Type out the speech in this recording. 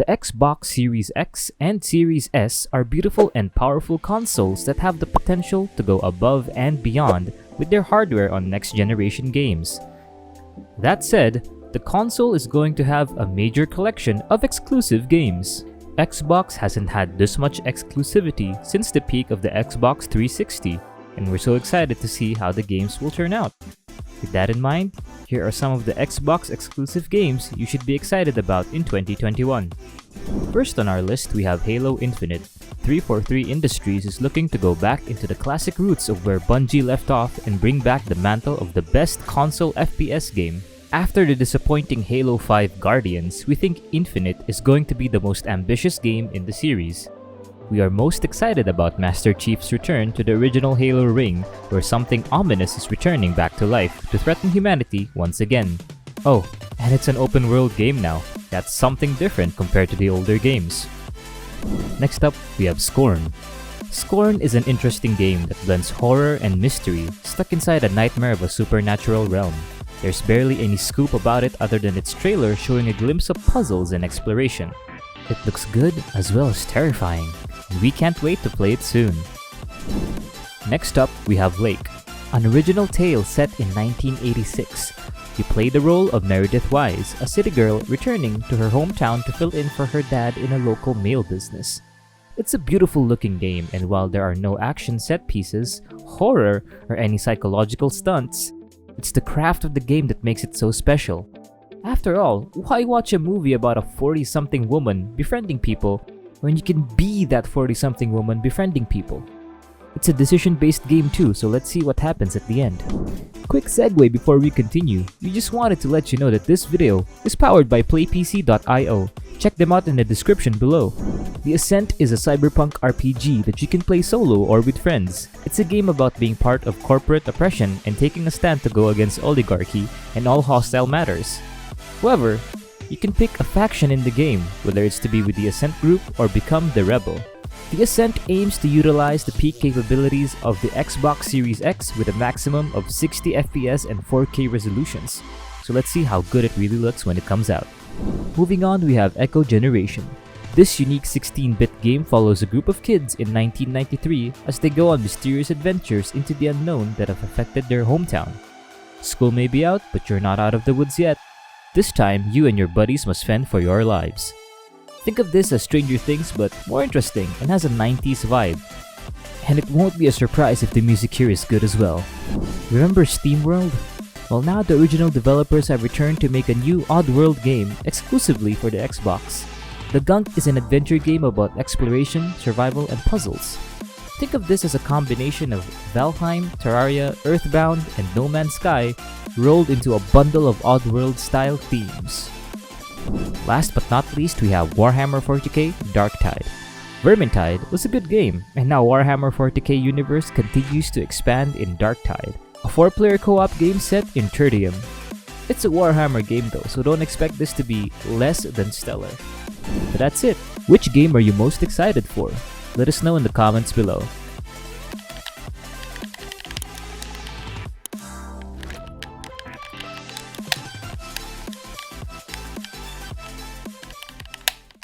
The Xbox Series X and Series S are beautiful and powerful consoles that have the potential to go above and beyond with their hardware on next-generation games. That said, the console is going to have a major collection of exclusive games. Xbox hasn't had this much exclusivity since the peak of the Xbox 360, and we're so excited to see how the games will turn out. With that in mind, here are some of the Xbox exclusive games you should be excited about in 2021. First on our list, we have Halo Infinite. 343 Industries is looking to go back into the classic roots of where Bungie left off and bring back the mantle of the best console FPS game. After the disappointing Halo 5 Guardians, we think Infinite is going to be the most ambitious game in the series. We are most excited about Master Chief's return to the original Halo ring, where something ominous is returning back to life to threaten humanity once again. Oh, and it's an open world game now. That's something different compared to the older games. Next up, we have Scorn. Scorn is an interesting game that blends horror and mystery, stuck inside a nightmare of a supernatural realm. There's barely any scoop about it other than its trailer showing a glimpse of puzzles and exploration. It looks good as well as terrifying, and we can't wait to play it soon. Next up, we have Lake, an original tale set in 1986. You play the role of Meredith Wise, a city girl returning to her hometown to fill in for her dad in a local mail business. It's a beautiful looking game, and while there are no action set pieces, horror, or any psychological stunts, it's the craft of the game that makes it so special. After all, why watch a movie about a 40-something woman befriending people when you can be that 40-something woman befriending people? It's a decision-based game too, so let's see what happens at the end. Quick segue before we continue, we just wanted to let you know that this video is powered by playpc.io. Check them out in the description below. The Ascent is a cyberpunk RPG that you can play solo or with friends. It's a game about being part of corporate oppression and taking a stand to go against oligarchy and all hostile matters. However, you can pick a faction in the game, whether it's to be with the Ascent group or become the Rebel. The Ascent aims to utilize the peak capabilities of the Xbox Series X with a maximum of 60 FPS and 4K resolutions. So let's see how good it really looks when it comes out. Moving on, we have Echo Generation. This unique 16-bit game follows a group of kids in 1993 as they go on mysterious adventures into the unknown that have affected their hometown. School may be out, but you're not out of the woods yet. This time, you and your buddies must fend for your lives. Think of this as Stranger Things, but more interesting and has a 90s vibe. And it won't be a surprise if the music here is good as well. Remember SteamWorld? Well, now the original developers have returned to make a new Oddworld game exclusively for the Xbox. The Gunk is an adventure game about exploration, survival, and puzzles. Think of this as a combination of Valheim, Terraria, Earthbound, and No Man's Sky rolled into a bundle of Oddworld-style themes. Last but not least, we have Warhammer 40k Darktide. Vermintide was a good game, and now Warhammer 40k universe continues to expand in Darktide, a 4-player co-op game set in Tertium. It's a Warhammer game though, so don't expect this to be less than stellar. But that's it. Which game are you most excited for? Let us know in the comments below.